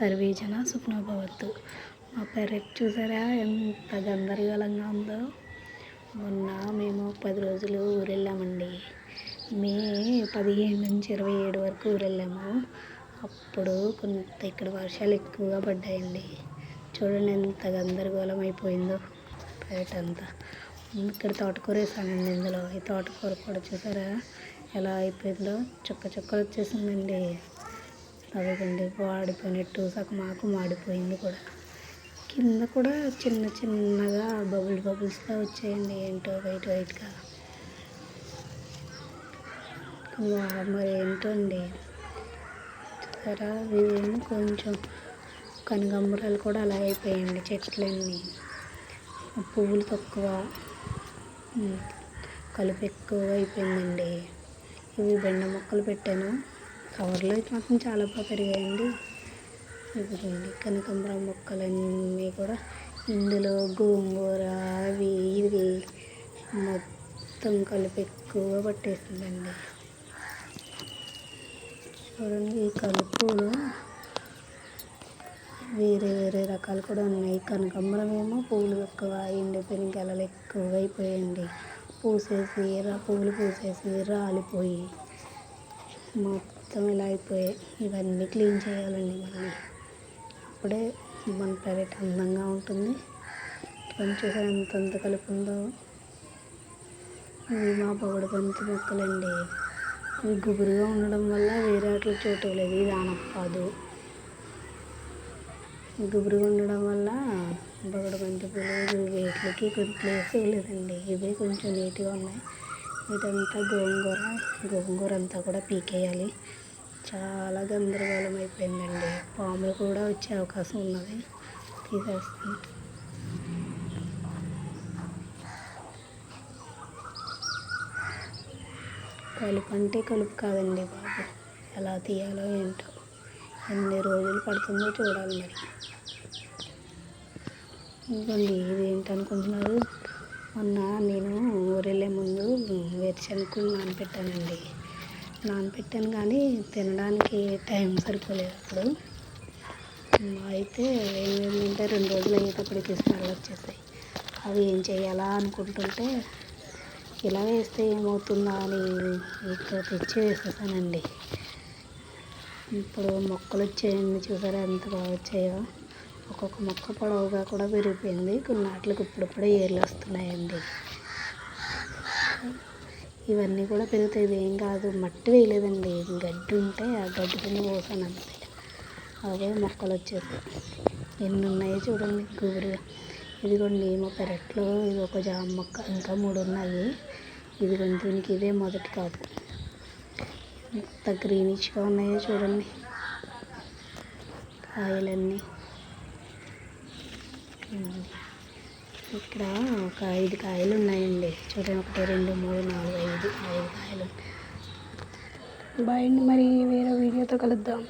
Survey జన సుఖినో భవంతు. మా పెరట్ చూసారా ఎంత గందరగోళంగా ఉందో. మొన్న మేము 10 రోజులు ఊరెళ్ళామండి. మే 15 నుంచి 27 వరకు ఊరెళ్ళాము. అప్పుడు కొంత ఇక్కడ వర్షాలు ఎక్కువగా పడ్డాయండి. చూడండి ఎంత గందరగోళం అయిపోయిందో పెరట్ అంతా. ఇక్కడ తోటకూర వేసానండి. ఇందులో ఈ తోటకూర కూడా చూసారా ఎలా అయిపోయిందో, చుక్కలు వచ్చేసిందండి. అదిగండి వాడిపోయినట్టు సగం ఆకు మాడిపోయింది కూడా. కింద కూడా చిన్నగా బబుల్స్గా వచ్చాయండి. ఏంటో వైట్గా మరి ఏంటో అండి. చూసారా ఇవేమో కొంచెం కనకాంబరాలు కూడా అలా అయిపోయాయండి. చెట్లన్నీ పువ్వులు తక్కువ, కలుపు ఎక్కువగా అయిపోయిందండి. ఇవి బెండ మొక్కలు పెట్టాను కవర్లో. అయితే మాత్రం చాలా బాగా పెరిగాయండి. ఇదిగోండి కనకాంబరం మొక్కలన్నీ కూడా ఇందులో గోంగూర అవి ఇవి మొత్తం కలుపు ఎక్కువగా పట్టేసిందండి. చూడండి ఈ కలుపులో వేరే రకాలు కూడా ఉన్నాయి. కనకాంబరం ఏమో పువ్వులు ఎక్కువ, ఎండిపోయిన గెలలు ఎక్కువగా అయిపోయాయండి. పువ్వులు పూసేసి రాలిపోయి మొత్తం ఇలా అయిపోయాయి. ఇవన్నీ క్లీన్ చేయాలండి మళ్ళీ. అప్పుడే మన పెరట్ అందంగా ఉంటుంది. కొంచెం ఎంత కలుపు ఉందో. ఇవి మా పొగడబంతి మొక్కలండి. ఇవి గుబురుగా ఉండడం వల్ల వేరే వాటికి చోటు లేదు. ఇది ఆనపకాదు. గుబురుగా ఉండడం వల్ల పొగడబంతి పూలు వేట్లకి కొంచెం ప్లేస్ లేదండి. ఇవి కొంచెం నీట్గా ఉన్నాయి. ఇదంతా గోంగూర అంతా కూడా పీకేయాలి. చాలా గందరగోళం అయిపోయిందండి. పాములు కూడా వచ్చే అవకాశం ఉన్నది. తీసేస్తాను. కలుపు అంటే కలుపు కాదండి బాబు. ఎలా తీయాలో ఏంటో, ఎన్ని రోజులు పడుతుందో చూడాలి మరి. ఇదిగోండి ఇది ఏంటనుకుంటున్నారు. మొన్న నేను ఊరెళ్ళే ముందు వేరుశనగలు నానపెట్టాను కానీ తినడానికి టైం సరిపోలేదు అప్పుడు. అయితే ఏమైందంటే 2 రోజులు అయ్యేటప్పటికి స్మెల్ వచ్చేసాయి. అవి ఏం చేయాలా అనుకుంటుంటే ఇలా వేస్తే ఏమవుతుందా అని ఇక్కడ తెచ్చి వేసేసానండి. ఇప్పుడు మొక్కలు వచ్చాయండి. చూసారా ఎంత బాగా వచ్చాయో. ఒక్కొక్క మొక్క పొడవుగా కూడా పెరిగిపోయింది. కొన్ని వాటికి ఇప్పుడిప్పుడే ఏర్లు వస్తున్నాయండి. ఇవన్నీ కూడా పెరుగుతాయి. ఇదేం కాదు, మట్టి వేయలేదండి. గడ్డి ఉంటే ఆ గడ్డి కింద పోసాను అంతే. అవే మొక్కలు వచ్చేసాయి. ఎన్ని ఉన్నాయో చూడండి గుబురుగా. ఇదిగోండి మా పెరట్లో ఇది ఒక జామ మొక్క, ఇంకా 3 ఉన్నాయి. ఇదిగోండి దీనికి ఇదే మొదటి కాపు. ఎంత గ్రీనిష్గా ఉన్నాయో చూడండి కాయలన్నీ. ఇక్కడ ఒక 5 కాయలు ఉన్నాయండి. చూడండి 1 2 3 4 5 కాయలు. బాయ్ అండి. మరి వేరే వీడియోతో కలుద్దాం.